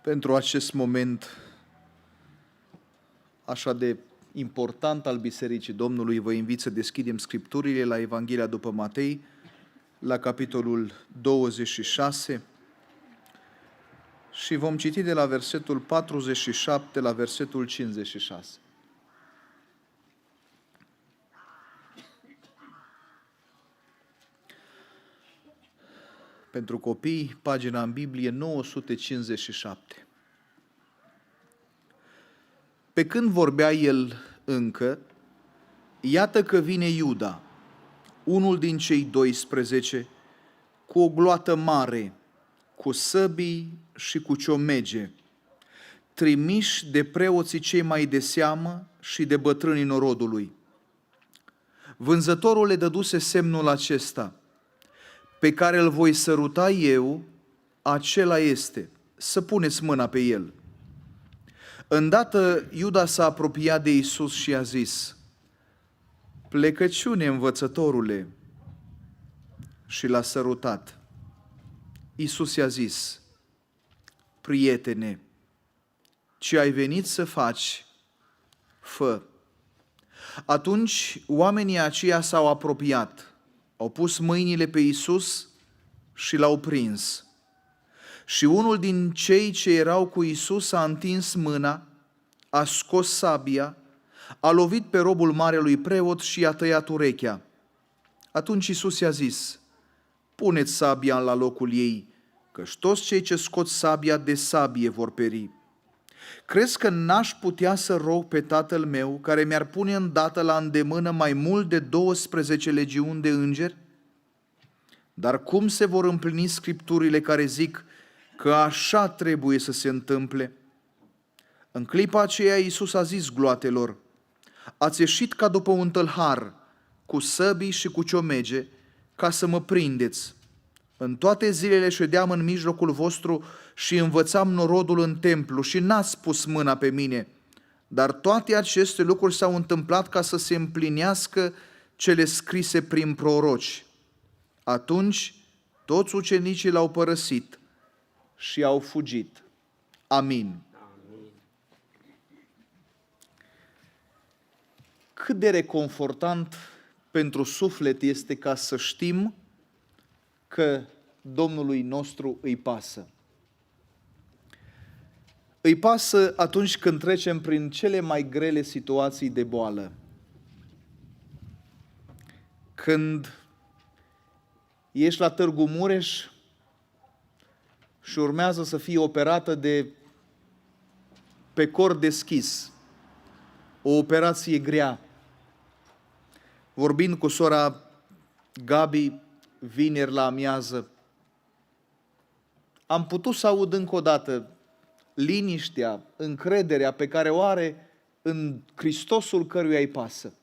pentru acest moment așa de important al Bisericii Domnului, vă invit să deschidem Scripturile la Evanghelia după Matei, la capitolul 26 și vom citi de la versetul 47 la versetul 56. Pentru copii, pagina în Biblie 957. Pe când vorbea el încă, iată că vine Iuda, unul din cei 12, cu o gloată mare, cu săbii și cu ciomege, trimiși de preoții cei mai de seamă și de bătrânii norodului. Vânzătorul le dăduse semnul acesta: pe care îl voi săruta eu, acela este, să puneți mâna pe el. Îndată Iuda s-a apropiat de Iisus și a zis: plecăciune, învățătorule, și l-a sărutat. Iisus i-a zis: prietene, ce ai venit să faci, fă. Atunci oamenii aceia s-au apropiat, au pus mâinile pe Iisus și l-au prins. Și unul din cei ce erau cu Iisus a întins mâna, a scos sabia, a lovit pe robul marelui preot și i-a tăiat urechea. Atunci Iisus i-a zis: puneți sabia la locul ei, căci toți cei ce scot sabia de sabie vor peri. Crezi că n-aș putea să rog pe Tatăl meu, care mi-ar pune îndată la îndemână mai mult de 12 legiuni de îngeri? Dar cum se vor împlini Scripturile care zic că așa trebuie să se întâmple? În clipa aceea Iisus a zis gloatelor: ați ieșit ca după un tâlhar, cu săbii și cu ciomege, ca să mă prindeți. În toate zilele ședeam în mijlocul vostru și învățam norodul în templu și n-ați pus mâna pe mine. Dar toate aceste lucruri s-au întâmplat ca să se împlinească cele scrise prin proroci. Atunci toți ucenicii l-au părăsit și au fugit. Amin. Cât de reconfortant pentru suflet este ca să știm că Domnului nostru îi pasă. Îi pasă atunci când trecem prin cele mai grele situații de boală. Când ești la Târgu Mureș și urmează să fii operată pe cor deschis, o operație grea. Vorbind cu sora Gabi vineri la amiază, am putut să aud încă o dată liniștea, încrederea pe care o are în Hristosul căruia îi pasă.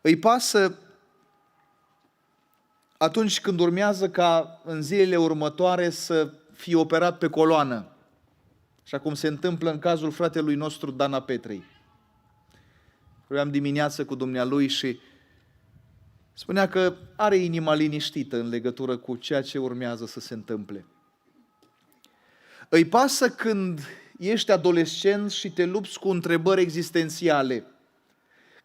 Îi pasă atunci când urmează ca în zilele următoare să fie operat pe coloană, așa cum se întâmplă în cazul fratelui nostru Dana Petrei. Vorbeam dimineață cu dumnealui și spunea că are inima liniștită în legătură cu ceea ce urmează să se întâmple. Îi pasă când ești adolescent și te lupți cu întrebări existențiale,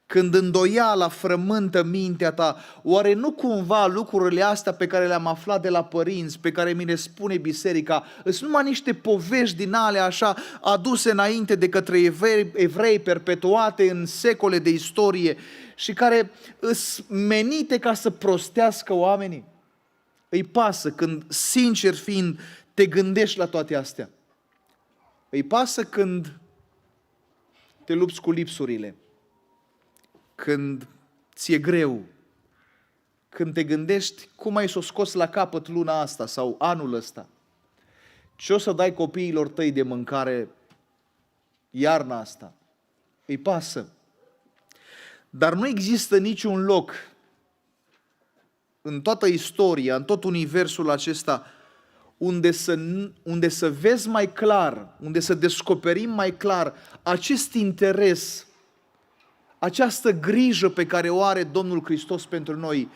când îndoiala frământă mintea ta: oare nu cumva lucrurile astea pe care le-am aflat de la părinți, pe care mi le spune biserica, sunt numai niște povești din alea așa aduse înainte de către evrei, perpetuate în secole de istorie și care sunt menite ca să prostească oamenii? Îi pasă când, sincer fiind, te gândești la toate astea. Îi pasă când te lupți cu lipsurile, când ți-e greu, când te gândești cum ai să o scoți la capăt luna asta sau anul ăsta, ce o să dai copiilor tăi de mâncare iarna asta. Îi pasă. Dar nu există niciun loc în toată istoria, în tot universul acesta, unde să vezi mai clar, unde să descoperim mai clar acest interes, această grijă pe care o are Domnul Hristos pentru noi,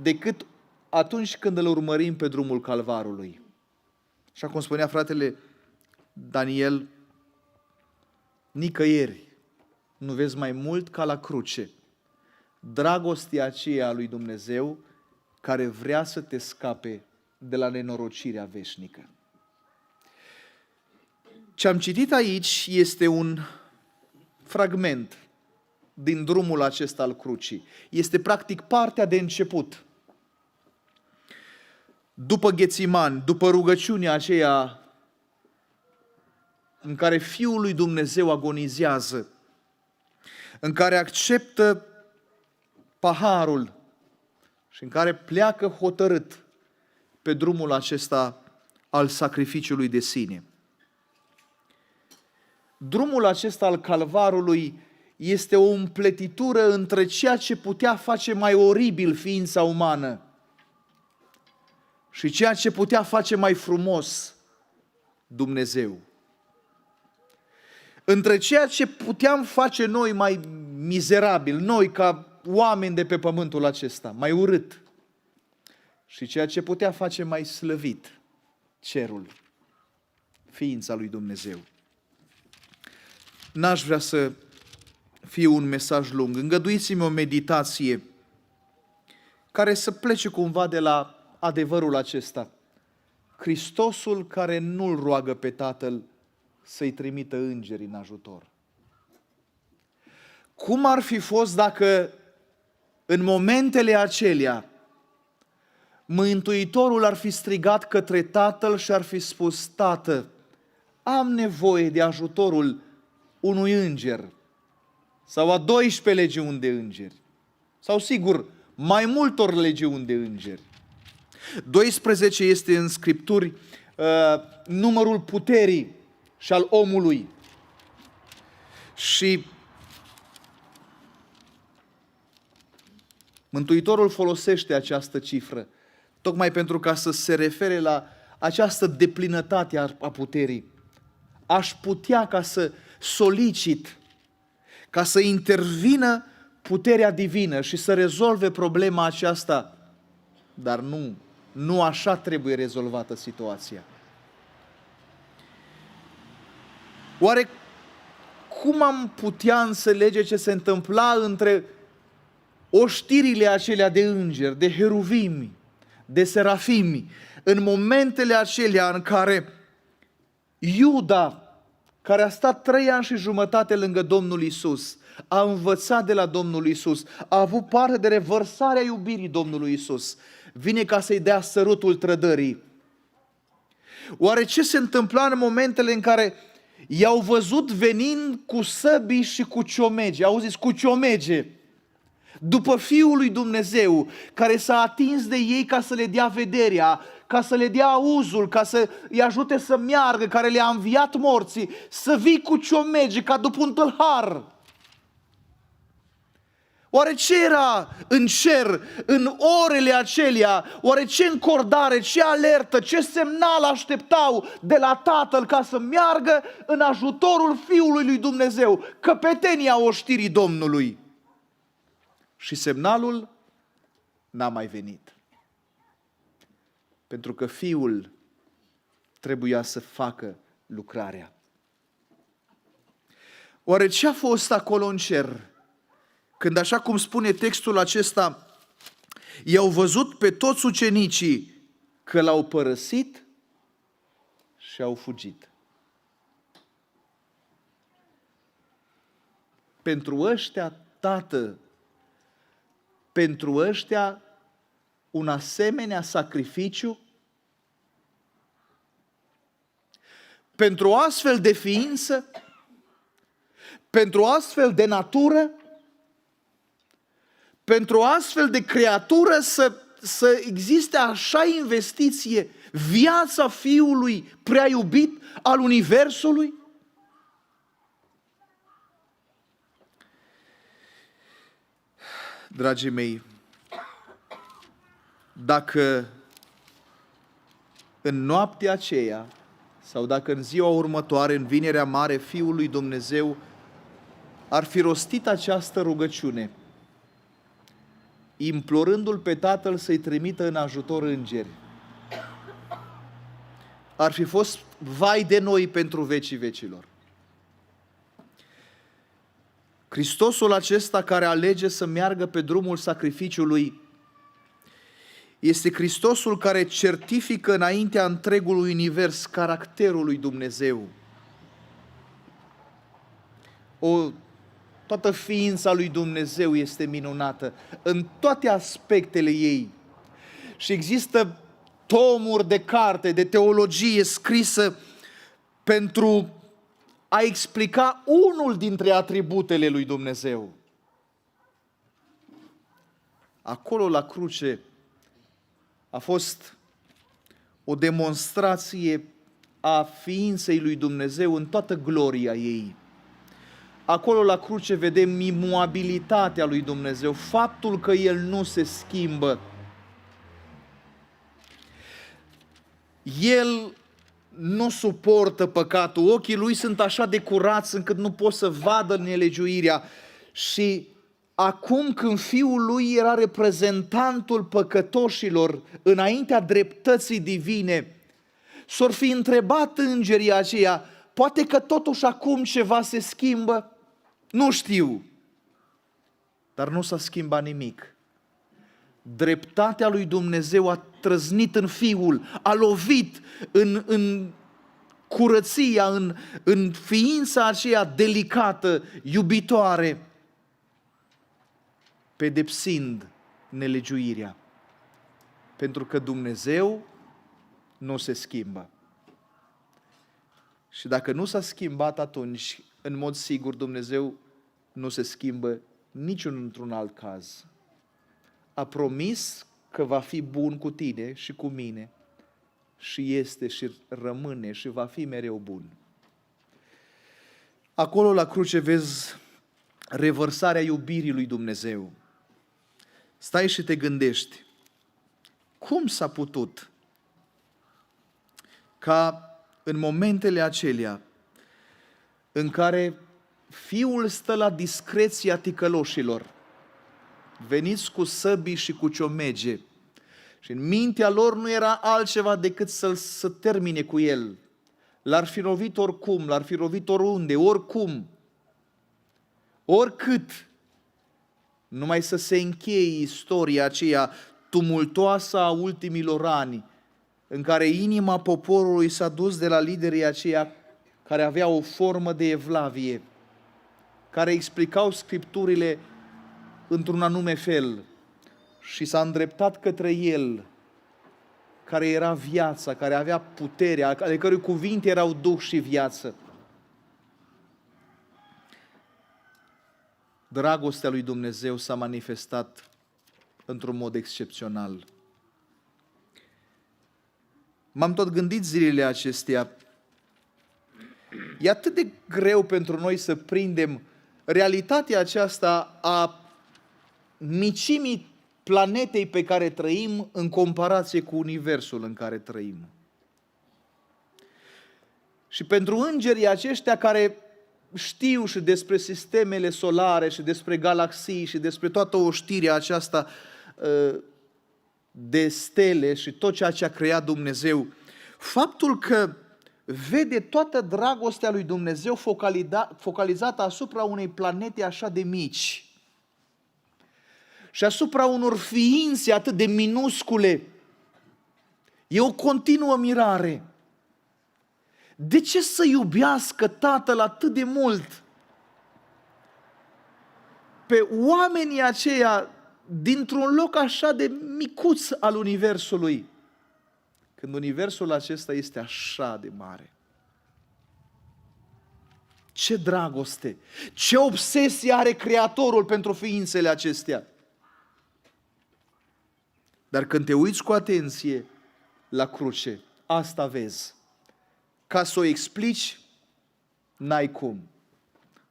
decât atunci când îl urmărim pe drumul Calvarului. Așa cum spunea fratele Daniel, nicăieri nu vezi mai mult ca la cruce dragostea aceea a lui Dumnezeu care vrea să te scape de la nenorocirea veșnică. Ce am citit aici este un fragment din drumul acesta al crucii. Este practic partea de început. După Ghețiman, după rugăciunea aceea în care Fiul lui Dumnezeu agonizează, în care acceptă paharul și în care pleacă hotărât pe drumul acesta al sacrificiului de sine. Drumul acesta al Calvarului este o împletitură între ceea ce putea face mai oribil ființa umană și ceea ce putea face mai frumos Dumnezeu. Între ceea ce puteam face noi mai mizerabil, noi ca oameni de pe pământul acesta, mai urât, și ceea ce putea face mai slăvit, cerul, ființa lui Dumnezeu. N-aș vrea să fie un mesaj lung. Îngăduiți-mi o meditație care să plece cumva de la adevărul acesta. Hristosul care nu-L roagă pe Tatăl să-i trimită îngeri în ajutor. Cum ar fi fost dacă în momentele acelea Mântuitorul ar fi strigat către Tatăl și ar fi spus: Tată, am nevoie de ajutorul unui înger sau a 12 legiuni de îngeri sau, sigur, mai multor legiuni de îngeri. 12 este în Scripturi numărul puterii și al omului. Și Mântuitorul folosește această cifră tocmai pentru ca să se refere la această deplinătate a puterii. Aș putea ca să solicit, ca să intervină puterea divină și să rezolve problema aceasta, dar nu așa trebuie rezolvată situația. Oare cum am putea înțelege ce se întâmpla între oștirile acelea de îngeri, de heruvimi, de serafimi, în momentele acelea în care Iuda, care a stat 3 ani și jumătate lângă Domnul Iisus, a învățat de la Domnul Iisus, a avut parte de revărsarea iubirii Domnului Iisus, vine ca să-i dea sărutul trădării. Oare ce se întâmpla în momentele în care i-au văzut venind cu săbii și cu ciomege, auziți, cu ciomege, după Fiul lui Dumnezeu, care s-a atins de ei ca să le dea vederea, ca să le dea auzul, ca să îi ajute să meargă, care le-a înviat morții, să vii cu ciomege ca după un tâlhar. Oare ce era în cer, în orele acelea? Oare ce încordare, ce alertă, ce semnal așteptau de la Tatăl ca să meargă în ajutorul Fiului lui Dumnezeu, căpetenia oștirii Domnului? Și semnalul n-a mai venit. Pentru că Fiul trebuia să facă lucrarea. Oare ce a fost acolo în cer? Când, așa cum spune textul acesta, i-au văzut pe toți ucenicii că l-au părăsit și au fugit. Pentru ăștia, Tată, pentru ăștia un asemenea sacrificiu? Pentru o astfel de ființă? Pentru o astfel de natură? Pentru o astfel de creatură să existe așa investiție, viața Fiului prea iubit al Universului? Dragii mei, dacă în noaptea aceea sau dacă în ziua următoare, în Vinerea Mare, Fiul lui Dumnezeu ar fi rostit această rugăciune, implorându-L pe Tatăl să-i trimită în ajutor îngeri, ar fi fost vai de noi pentru vecii vecilor. Hristosul acesta care alege să meargă pe drumul sacrificiului este Hristosul care certifică înaintea întregului univers caracterul lui Dumnezeu. Toată ființa lui Dumnezeu este minunată în toate aspectele ei. Și există tomuri de carte, de teologie scrisă pentru a explica unul dintre atributele lui Dumnezeu. Acolo la cruce a fost o demonstrație a ființei lui Dumnezeu în toată gloria ei. Acolo la cruce vedem imuabilitatea lui Dumnezeu, faptul că El nu se schimbă. El nu suportă păcatul, ochii Lui sunt așa de curați încât nu pot să vadă nelegiuirea. Și acum când Fiul Lui era reprezentantul păcătoșilor înaintea dreptății divine, s-or fi întrebat îngerii aceia, poate că totuși acum ceva se schimbă? Nu știu. Dar nu s-a schimbat nimic. Dreptatea lui Dumnezeu a trăznit în Fiul, a lovit în curăția, în ființa aceea delicată, iubitoare, pedepsind nelegiuirea. Pentru că Dumnezeu nu se schimbă. Și dacă nu s-a schimbat atunci, în mod sigur Dumnezeu nu se schimbă într-un alt caz. A promis că va fi bun cu tine și cu mine și este și rămâne și va fi mereu bun. Acolo la cruce vezi revărsarea iubirii lui Dumnezeu. Stai și te gândești, cum s-a putut ca în momentele acelea în care Fiul stă la discreția ticăloșilor, veniți cu săbii și cu ciomege, și în mintea lor nu era altceva decât să termine cu el. L-ar fi lovit oricum, l-ar fi lovit oriunde, oricum, oricât, numai să se încheie istoria aceea tumultoasă a ultimilor ani, în care inima poporului s-a dus de la liderii aceia care aveau o formă de evlavie, care explicau Scripturile într-un anume fel și s-a îndreptat către El, care era viața, care avea puterea, ale cărui cuvinte erau duh și viață. Dragostea lui Dumnezeu s-a manifestat într-un mod excepțional. M-am tot gândit zilele acestea, e atât de greu pentru noi să prindem realitatea aceasta a micimii planetei pe care trăim în comparație cu universul în care trăim. Și pentru îngerii aceștia care știu și despre sistemele solare și despre galaxii și despre toată oștirea aceasta de stele și tot ceea ce a creat Dumnezeu, faptul că vede toată dragostea lui Dumnezeu focalizată asupra unei planete așa de mici și asupra unor ființe atât de minuscule, e o continuă mirare. De ce să iubească Tatăl atât de mult pe oamenii aceia dintr-un loc așa de micuț al universului, când universul acesta este așa de mare? Ce dragoste, ce obsesie are Creatorul pentru ființele acestea! Dar când te uiți cu atenție la cruce, asta vezi. Ca să o explici, n-ai cum.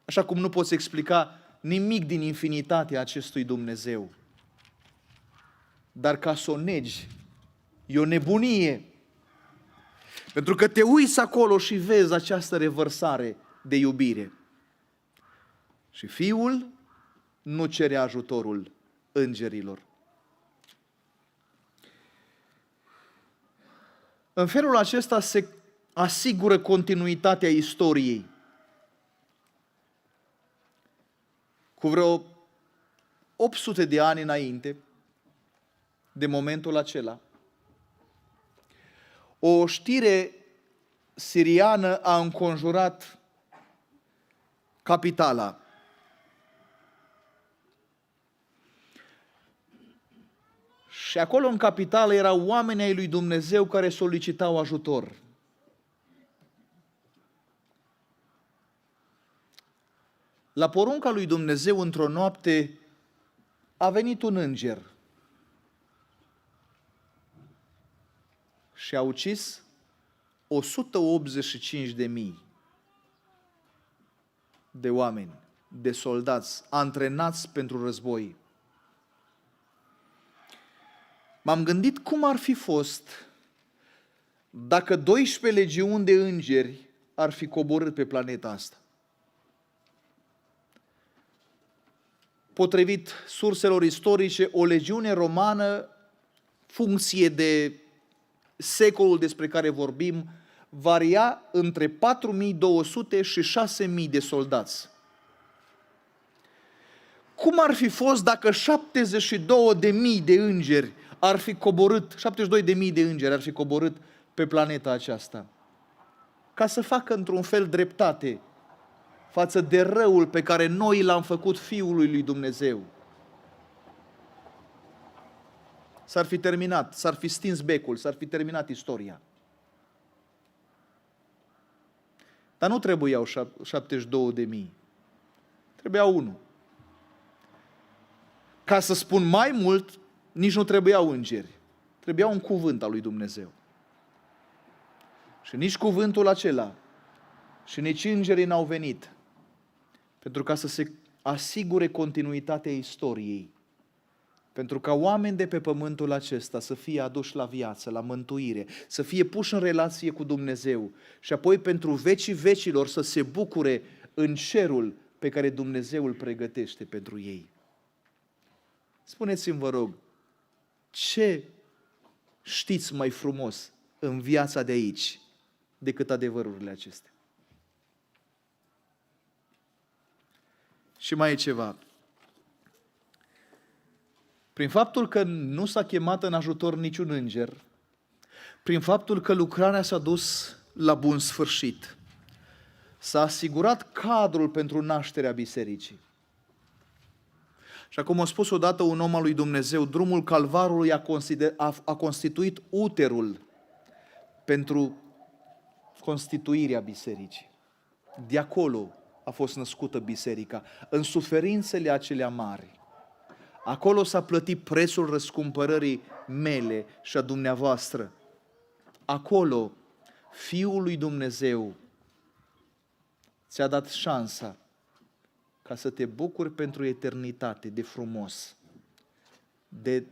Așa cum nu poți explica nimic din infinitatea acestui Dumnezeu. Dar ca să o negi, e o nebunie. Pentru că te uiți acolo și vezi această revărsare de iubire. Și Fiul nu cere ajutorul îngerilor. În felul acesta se asigură continuitatea istoriei. Cu vreo 800 de ani înainte de momentul acela, o știre siriană a înconjurat capitala. Și acolo în capitală erau oameni ai lui Dumnezeu care solicitau ajutor. La porunca lui Dumnezeu, într-o noapte, a venit un înger și a ucis 185.000 de oameni, de soldați, antrenați pentru război. M-am gândit cum ar fi fost dacă 12 legiuni de îngeri ar fi coborât pe planeta asta. Potrivit surselor istorice, o legiune romană, funcție de secolul despre care vorbim, varia între 4.200 și 6.000 de soldați. Cum ar fi fost dacă 72.000 de îngeri ar fi coborât, 72.000 de îngeri ar fi coborât pe planeta aceasta, ca să facă într-un fel dreptate față de răul pe care noi l-am făcut Fiului lui Dumnezeu? S-ar fi terminat, s-ar fi stins becul, s-ar fi terminat istoria. Dar nu trebuiau 72.000, trebuiau 1. Ca să spun mai mult, nici nu trebuiau îngeri, trebuia un cuvânt al lui Dumnezeu. Și nici cuvântul acela și nici îngerii n-au venit pentru ca să se asigure continuitatea istoriei, pentru ca oameni de pe pământul acesta să fie aduși la viață, la mântuire, să fie puși în relație cu Dumnezeu și apoi pentru vecii vecilor să se bucure în cerul pe care Dumnezeu îl pregătește pentru ei. Spuneți-mi, vă rog, ce știți mai frumos în viața de aici decât adevărurile acestea? Și mai e ceva. Prin faptul că nu s-a chemat în ajutor niciun înger, prin faptul că lucrarea s-a dus la bun sfârșit, s-a asigurat cadrul pentru nașterea bisericii. Și acum a spus odată un om al lui Dumnezeu, drumul Calvarului a constituit uterul pentru constituirea bisericii. De acolo a fost născută biserica, în suferințele acelea mari. Acolo s-a plătit prețul răscumpărării mele și a dumneavoastră. Acolo Fiul lui Dumnezeu ți-a dat șansa ca să te bucuri pentru eternitate de frumos, de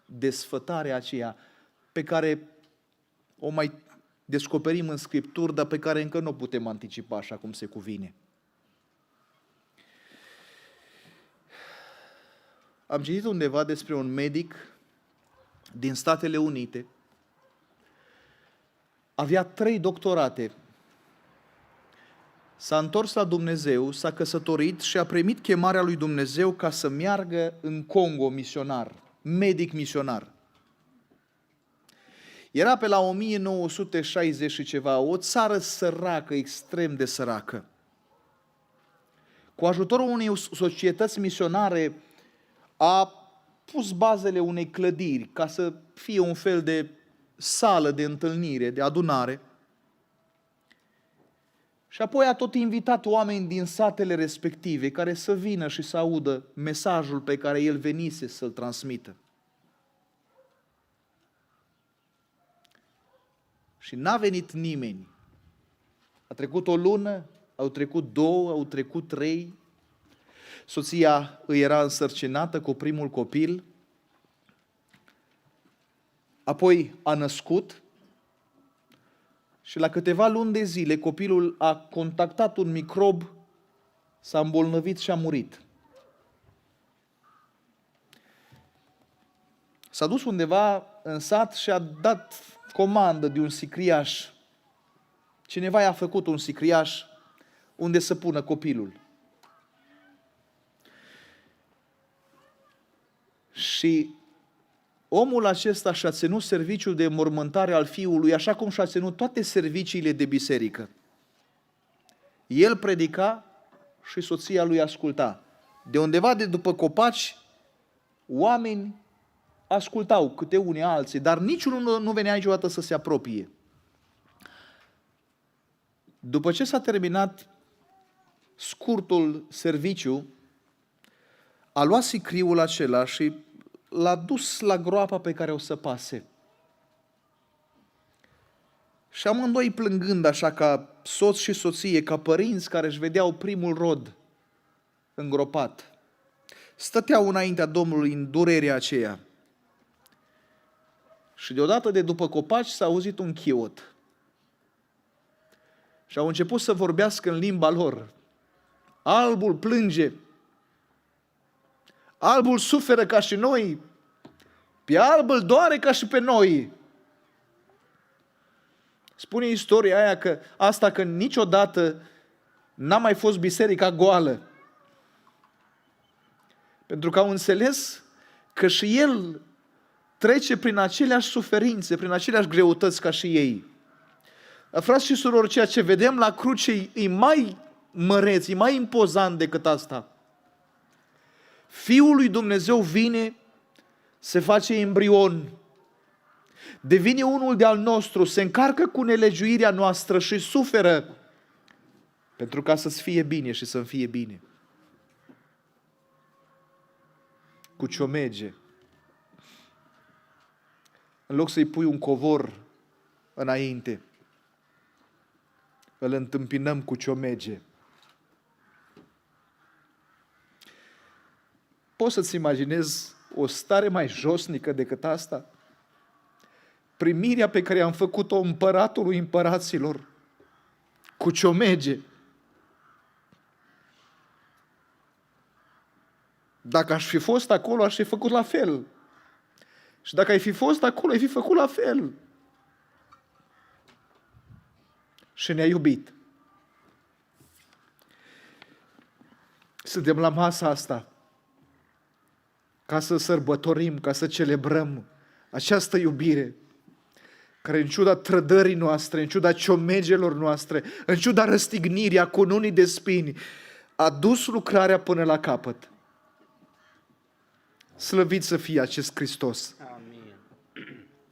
desfătarea aceea pe care o mai descoperim în Scripturi, dar pe care încă nu o putem anticipa așa cum se cuvine. Am citit undeva despre un medic din Statele Unite. Avea 3 doctorate. S-a întors la Dumnezeu, s-a căsătorit și a primit chemarea lui Dumnezeu ca să meargă în Congo misionar, medic misionar. Era pe la 1960 și ceva, o țară săracă, extrem de săracă. Cu ajutorul unei societăți misionare a pus bazele unei clădiri ca să fie un fel de sală de întâlnire, de adunare. Și apoi a tot invitat oameni din satele respective care să vină și să audă mesajul pe care el venise să-l transmită. Și n-a venit nimeni. A trecut o lună, au trecut 2, au trecut 3. Soția îi era însărcinată cu primul copil. Apoi a născut și la câteva luni de zile copilul a contactat un microb, s-a îmbolnăvit și a murit. S-a dus undeva în sat și a dat comandă de un sicriaș. Cineva i-a făcut un sicriaș unde să pună copilul. Și omul acesta și-a ținut serviciul de mormântare al fiului, așa cum și-a ținut toate serviciile de biserică. El predica și soția lui asculta. De undeva de după copaci, oameni ascultau câte unii alții, dar niciunul nu venea niciodată să se apropie. După ce s-a terminat scurtul serviciu, a luat sicriul acela și l-a dus la groapa pe care o să pase. Și amândoi plângând așa ca soț și soție, ca părinți care își vedeau primul rod îngropat, stăteau înaintea Domnului în durerea aceea. Și deodată de după copaci s-a auzit un chiot. Și au început să vorbească în limba lor. Albul plânge. Albul suferă ca și noi. Pe alb îl doare ca și pe noi. Spune istoria aia că niciodată n-a mai fost biserica goală. Pentru că au înțeles că și el trece prin aceleași suferințe, prin aceleași greutăți ca și ei. Frați și surori, ceea ce vedem la cruce e mai măreț, e mai impozant decât asta. Fiul lui Dumnezeu vine, se face embrion, devine unul de-al nostru, se încarcă cu nelegiuirea noastră și suferă pentru ca să-ți fie bine și să-mi fie bine. Cu ciomege. În loc să-i pui un covor înainte, îl întâmpinăm cu ciomege. Poți să-ți imaginezi o stare mai josnică decât asta? Primirea pe care am făcut-o împăratului împăraților, cu ciomege. Dacă aș fi fost acolo, aș fi făcut la fel. Și dacă ai fi fost acolo, ai fi făcut la fel. Și ne-a iubit. Suntem la masa asta ca să sărbătorim, ca să celebrăm această iubire care în ciuda trădării noastre, în ciuda ciomegelor noastre, în ciuda răstignirii, a cununii de spini, a dus lucrarea până la capăt. Slăvit să fie acest Hristos!